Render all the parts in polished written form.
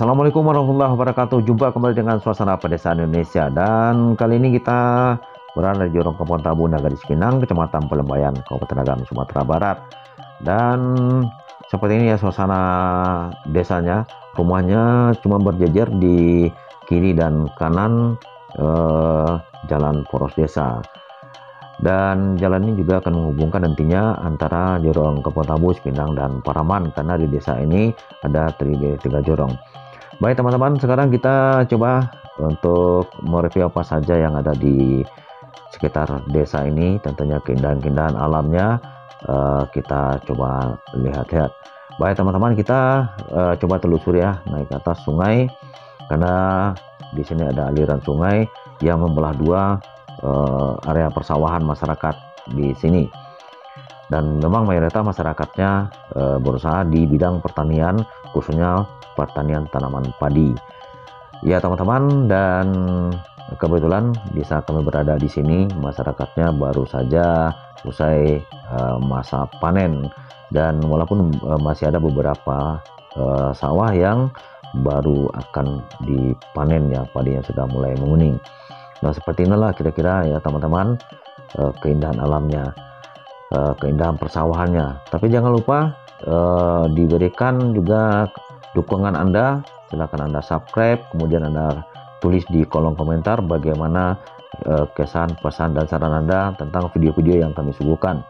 Assalamualaikum warahmatullahi wabarakatuh. Jumpa kembali dengan suasana pedesaan Indonesia, dan kali ini kita berada di Jorong Kampung Tabu, Nagari Cipinang, Kecamatan Pelembayan, Kabupaten Agam, Sumatera Barat. Dan seperti ini ya suasana desanya. Rumahnya cuma berjejer di kiri dan kanan jalan poros desa. Dan jalan ini juga akan menghubungkan nantinya antara Jorong Kampung Tabu, Cipinang, dan Paraman, karena di desa ini ada tiga jorong. Baik teman-teman, sekarang kita coba untuk mereview apa saja yang ada di sekitar desa ini. Tentunya keindahan-keindahan alamnya kita coba lihat-lihat. Baik teman-teman, kita coba telusuri ya, naik ke atas sungai, karena di sini ada aliran sungai yang membelah dua area persawahan masyarakat di sini. Dan memang mayoritas masyarakatnya berusaha di bidang pertanian, khususnya pertanian tanaman padi. Ya teman-teman, dan kebetulan bisa kami berada di sini, masyarakatnya baru saja usai masa panen, dan walaupun masih ada beberapa sawah yang baru akan dipanen ya, padinya sudah mulai menguning. Nah seperti inilah kira-kira ya teman-teman keindahan alamnya, keindahan persawahannya. Tapi jangan lupa diberikan juga dukungan Anda. Silahkan Anda subscribe, kemudian Anda tulis di kolom komentar bagaimana kesan, pesan, dan saran Anda tentang video-video yang kami suguhkan.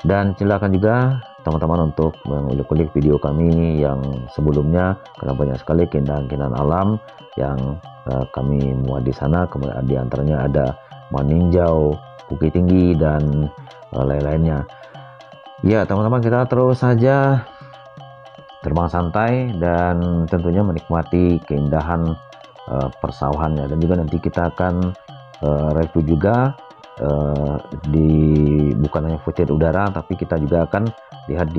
Dan silakan juga teman-teman untuk mengulik-ulik video kami yang sebelumnya, karena banyak sekali keindahan-keindahan alam yang kami muat di sana. Kemudian di antaranya ada Maninjau, Bukit Tinggi, dan lain-lainnya. Ya teman-teman, kita terus saja terbang santai dan tentunya menikmati keindahan persawahannya. Dan juga nanti kita akan review juga bukan hanya footage udara, tapi kita juga akan lihat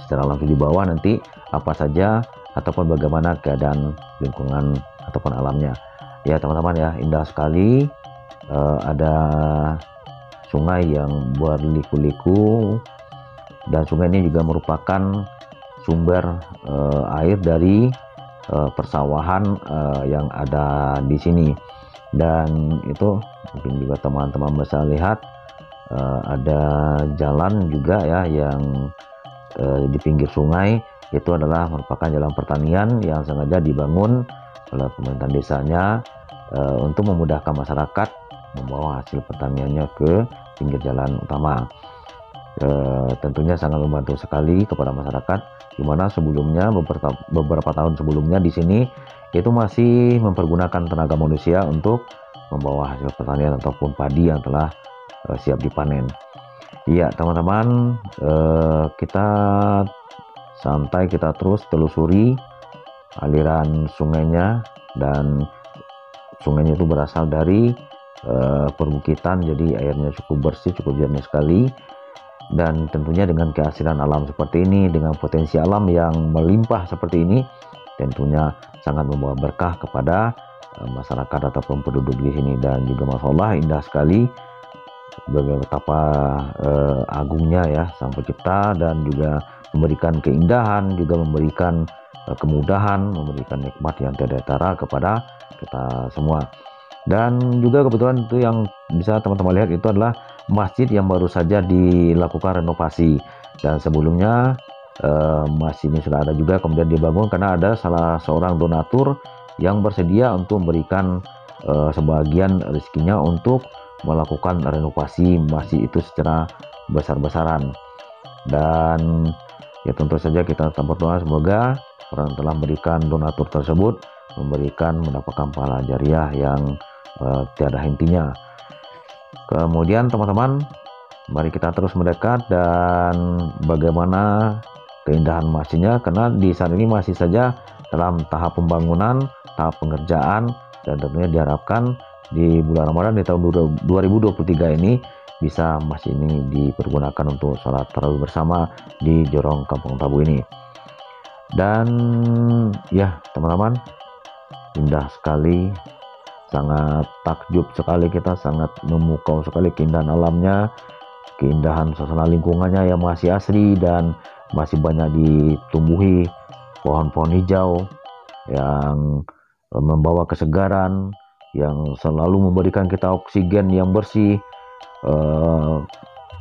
secara langsung di bawah nanti apa saja ataupun bagaimana keadaan lingkungan ataupun alamnya. Ya teman-teman ya, indah sekali. Ada sungai yang berliku-liku, dan sungai ini juga merupakan sumber air dari persawahan yang ada di sini. Dan itu mungkin juga teman-teman bisa lihat ada jalan juga ya yang di pinggir sungai. Itu adalah merupakan jalan pertanian yang sengaja dibangun oleh pemerintah desanya untuk memudahkan masyarakat membawa hasil pertaniannya ke pinggir jalan utama. Tentunya sangat membantu sekali kepada masyarakat, di mana sebelumnya beberapa tahun sebelumnya di sini itu masih mempergunakan tenaga manusia untuk membawa hasil pertanian ataupun padi yang telah siap dipanen. Iya teman-teman, kita santai, kita terus telusuri aliran sungainya, dan sungainya itu berasal dari perbukitan, jadi airnya cukup bersih, cukup jernih sekali. Dan tentunya dengan keasilan alam seperti ini, dengan potensi alam yang melimpah seperti ini, tentunya sangat membawa berkah kepada masyarakat ataupun penduduk di sini. Dan juga masya Allah indah sekali, betapa agungnya ya Sang Pencipta, dan juga memberikan keindahan, juga memberikan kemudahan, memberikan nikmat yang tiada tara kepada kita semua. Dan juga kebetulan itu yang bisa teman-teman lihat itu adalah masjid yang baru saja dilakukan renovasi. Dan sebelumnya masjid ini sudah ada juga, kemudian dibangun karena ada salah seorang donatur yang bersedia untuk memberikan sebagian rezekinya untuk melakukan renovasi masjid itu secara besar-besaran. Dan ya tentu saja kita tetap berdoa semoga orang yang telah memberikan donatur tersebut mendapatkan pahala jariah yang tiada hentinya. Kemudian teman-teman, mari kita terus mendekat dan bagaimana keindahan masjidnya, karena di saat ini masih saja dalam tahap pembangunan, tahap pengerjaan, dan tentunya diharapkan di bulan Ramadan di tahun 2023 ini bisa masjid ini dipergunakan untuk sholat tarawih bersama di Jorong Kampung Tabu ini. Dan ya teman-teman, indah sekali, sangat takjub sekali, kita sangat memukau sekali keindahan alamnya, keindahan suasana lingkungannya yang masih asri dan masih banyak ditumbuhi pohon-pohon hijau. yang membawa kesegaran, yang selalu memberikan kita oksigen yang bersih,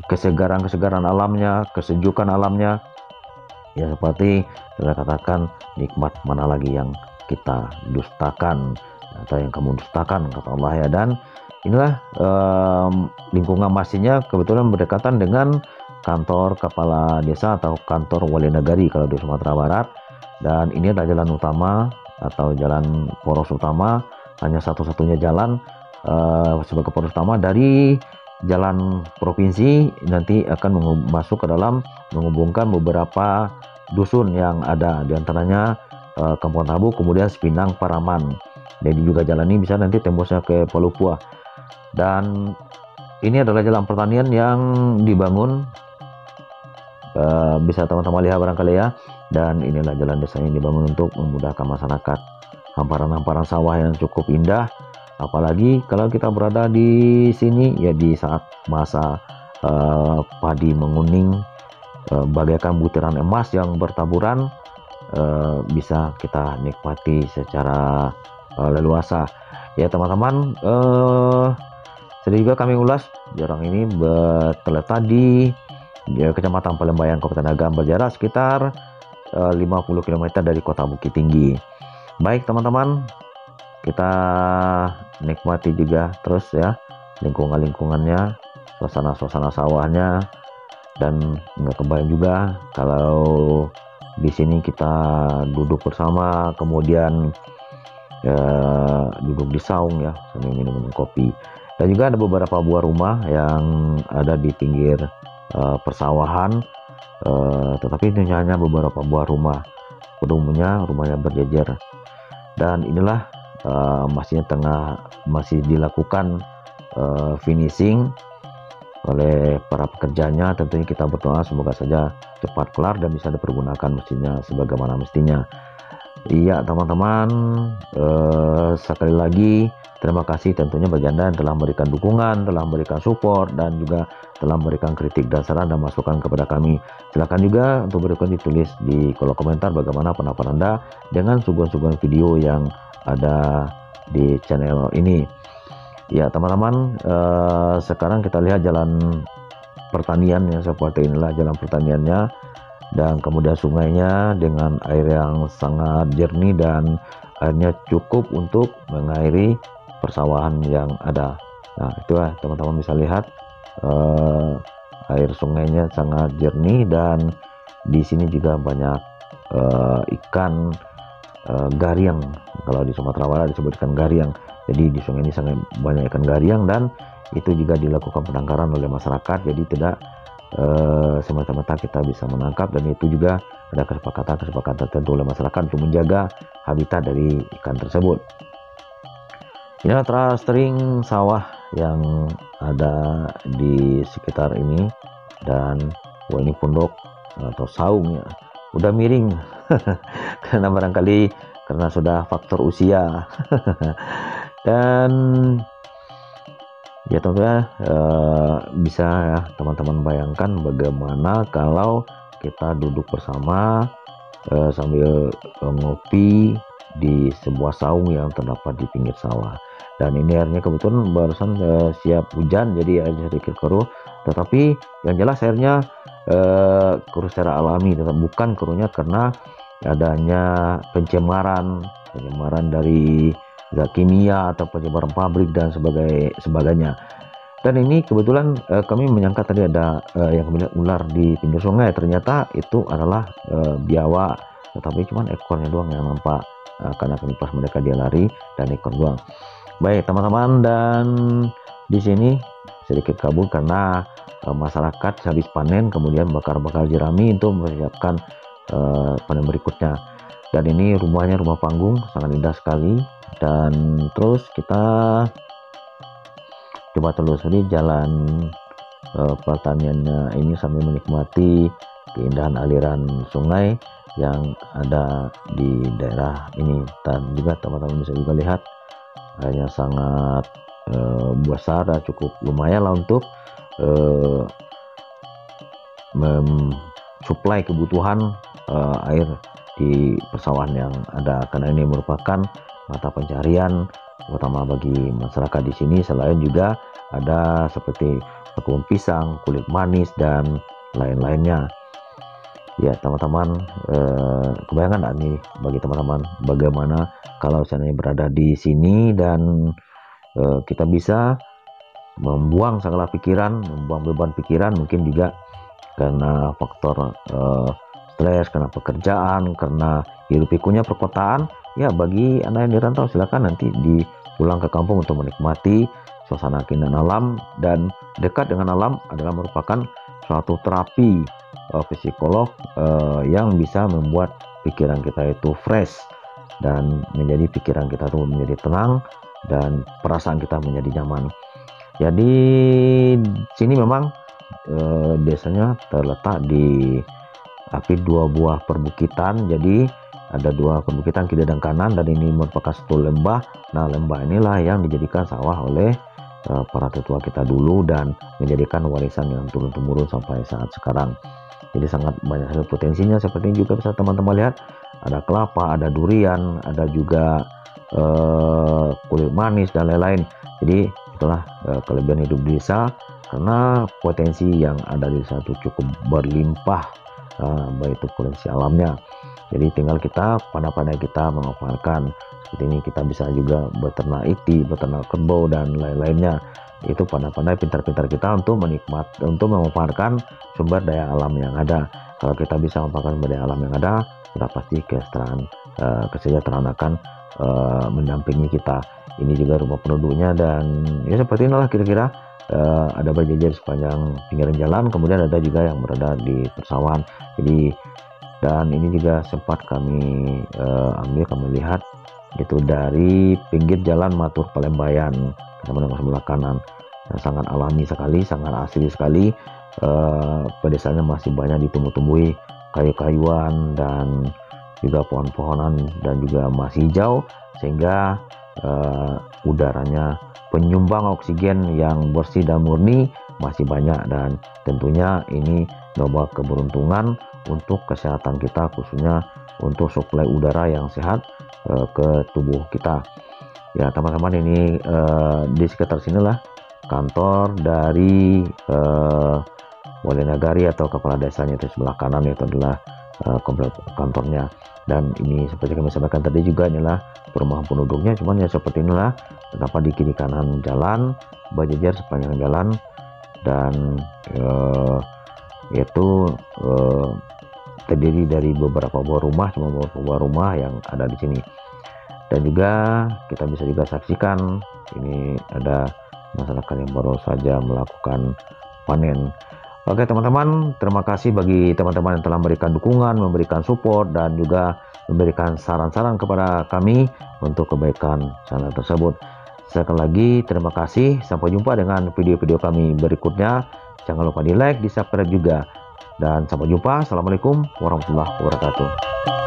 kesegaran alamnya, kesejukan alamnya. Ya seperti saya katakan, nikmat mana lagi yang kita dustakan atau yang kamu dustakan, kata Allah ya. Dan inilah lingkungan masjidnya kebetulan berdekatan dengan kantor kepala desa atau kantor wali negari kalau di Sumatera Barat. Dan ini adalah jalan utama atau jalan poros utama, hanya satu-satunya jalan sebagai poros utama dari jalan provinsi, nanti akan masuk ke dalam menghubungkan beberapa dusun yang ada, diantaranya Kampung Tabu, kemudian Sepinang, Paraman. Jadi juga jalan ini bisa nanti tembusnya ke Palupua. Dan ini adalah jalan pertanian yang dibangun, bisa teman-teman lihat barangkali ya. Dan inilah jalan desa yang dibangun untuk memudahkan masyarakat. Hamparan-hamparan sawah yang cukup indah, apalagi kalau kita berada di sini ya di saat masa padi menguning, bagaikan butiran emas yang bertaburan, bisa kita nikmati secara leluasa ya teman-teman. Sedih juga kami ulas, jarang ini terletak di Kecamatan Palembayan, Kabupaten Agam, berjarak sekitar 50 km dari kota Bukit Tinggi. Baik teman-teman, kita nikmati juga terus ya lingkungannya, suasana sawahnya. Dan nggak kebayang juga kalau di sini kita duduk bersama, kemudian duduk di saung ya sambil minum kopi. Dan juga ada beberapa buah rumah yang ada di pinggir persawahan, tetapi ini hanya beberapa buah rumah, pada umumnya rumahnya berjejer. Dan inilah masih dilakukan finishing oleh para pekerjanya. Tentunya kita berdoa semoga saja cepat kelar dan bisa dipergunakan mesinnya sebagaimana mestinya. Iya teman-teman, sekali lagi terima kasih tentunya bagi Anda yang telah memberikan dukungan, telah memberikan support, dan juga telah memberikan kritik dan saran dan masukan kepada kami. Silakan juga untuk berikut ditulis di kolom komentar bagaimana pendapat Anda dengan suguhan-suguhan video yang ada di channel ini. Ya teman-teman, sekarang kita lihat jalan pertaniannya seperti inilah jalan pertaniannya, dan kemudian sungainya dengan air yang sangat jernih dan airnya cukup untuk mengairi persawahan yang ada. Nah itulah teman-teman bisa lihat, air sungainya sangat jernih, dan di sini juga banyak ikan gariang. Kalau di Sumatera Barat disebutkan gariang. Jadi di sungai ini sangat banyak ikan gariang, dan itu juga dilakukan penangkaran oleh masyarakat. Jadi tidak semata-mata kita bisa menangkap, dan itu juga ada kesepakatan tertentu oleh masyarakat untuk menjaga habitat dari ikan tersebut. Inilah terastering sawah yang ada di sekitar ini, dan ini pondok atau saungnya udah miring karena barangkali karena sudah faktor usia. Dan ya tentunya bisa ya teman-teman bayangkan bagaimana kalau kita duduk bersama sambil ngopi di sebuah saung yang terdapat di pinggir sawah. Dan ini airnya kebetulan barusan siap hujan, jadi airnya sedikit keruh, tetapi yang jelas airnya keruh secara alami, tetap bukan keruhnya karena adanya pencemaran dari zat kimia atau pencemaran pabrik dan sebagainya. Dan ini kebetulan kami menyangka tadi ada yang melihat ular di pinggir sungai, ternyata itu adalah biawak, tetapi cuman ekornya doang yang nampak, karena kami pas mereka dia lari dan ekor doang. Baik teman-teman, dan di sini sedikit kabur karena masyarakat habis panen kemudian bakar-bakar jerami untuk mempersiapkan panen berikutnya. Dan ini rumahnya rumah panggung, sangat indah sekali. Dan terus kita coba telusuri jalan pertaniannya ini sambil menikmati keindahan aliran sungai yang ada di daerah ini. Dan juga teman-teman bisa juga lihat airnya sangat besar dan cukup lumayan lah untuk mensuplai kebutuhan air di persawahan yang ada, karena ini merupakan mata pencarian utama bagi masyarakat di sini. Selain juga ada seperti kebun pisang, kulit manis, dan lain-lainnya. Ya teman-teman, kebayangkan nggak nih bagi teman-teman bagaimana kalau seandainya berada di sini dan kita bisa membuang segala pikiran, membuang beban pikiran, mungkin juga karena faktor stres, karena pekerjaan, karena hirup pikuknya perkotaan. Ya bagi Anda yang dirantau, silakan nanti pulang ke kampung untuk menikmati suasana keindahan alam, dan dekat dengan alam adalah merupakan suatu terapi psikolog yang bisa membuat pikiran kita itu fresh, dan menjadi pikiran kita tuh menjadi tenang, dan perasaan kita menjadi nyaman. Jadi sini memang desanya terletak di dua buah perbukitan. Jadi ada dua perbukitan kiri dan kanan, dan ini merupakan satu lembah. Nah, lembah inilah yang dijadikan sawah oleh para tetua kita dulu dan menjadikan warisan yang turun-temurun sampai saat sekarang. Jadi sangat banyak sekali potensinya. Seperti ini juga bisa teman-teman lihat, ada kelapa, ada durian, ada juga kulit manis dan lain-lain. Jadi itulah kelebihan hidup di desa, karena potensi yang ada di desa itu cukup berlimpah, baik itu potensi alamnya. Jadi tinggal kita pandai-pandai kita memanfaatkan. Seperti ini kita bisa juga beternak iti, beternak kerbau, dan lain-lainnya. Itu pandai-pandai, pintar-pintar kita untuk memanfaatkan sumber daya alam yang ada. Kalau kita bisa memanfaatkan sumber daya alam yang ada, sudah pasti kesejahteraan akan mendampingi kita. Ini juga rumah penduduknya, dan ya seperti inilah kira-kira. Ada berjejer sepanjang pinggiran jalan, kemudian ada juga yang berada di persawahan. Jadi, dan ini juga sempat kami lihat itu dari pinggir jalan Matur Palembayan, teman-teman sebelah kanan, yang sangat alami sekali, sangat asli sekali. Pedesanya masih banyak ditumbuh-tumbuhi kayu-kayuan dan juga pohon-pohonan, dan juga masih hijau, sehingga udaranya, penyumbang oksigen yang bersih dan murni masih banyak. Dan tentunya ini membawa keberuntungan untuk kesehatan kita, khususnya untuk suplai udara yang sehat ke tubuh kita. Ya teman-teman, ini di sekitar sinilah kantor dari Wali Nagari atau kepala desanya. Itu sebelah kanan itu adalah komplek kantornya. Dan ini seperti kami sampaikan tadi juga, inilah perumahan penduduknya. Cuman ya seperti inilah, terdapat di kiri kanan jalan, berjejer sepanjang jalan, dan yaitu terdiri dari beberapa buah rumah, cuma beberapa buah rumah yang ada di sini. Dan juga kita bisa juga saksikan ini ada masyarakat yang baru saja melakukan panen. Oke teman-teman, terima kasih bagi teman-teman yang telah memberikan dukungan, memberikan support, dan juga memberikan saran-saran kepada kami untuk kebaikan channel tersebut. Sekali lagi terima kasih, sampai jumpa dengan video-video kami berikutnya. Jangan lupa di like, di subscribe juga, dan sampai jumpa. Assalamualaikum warahmatullahi wabarakatuh.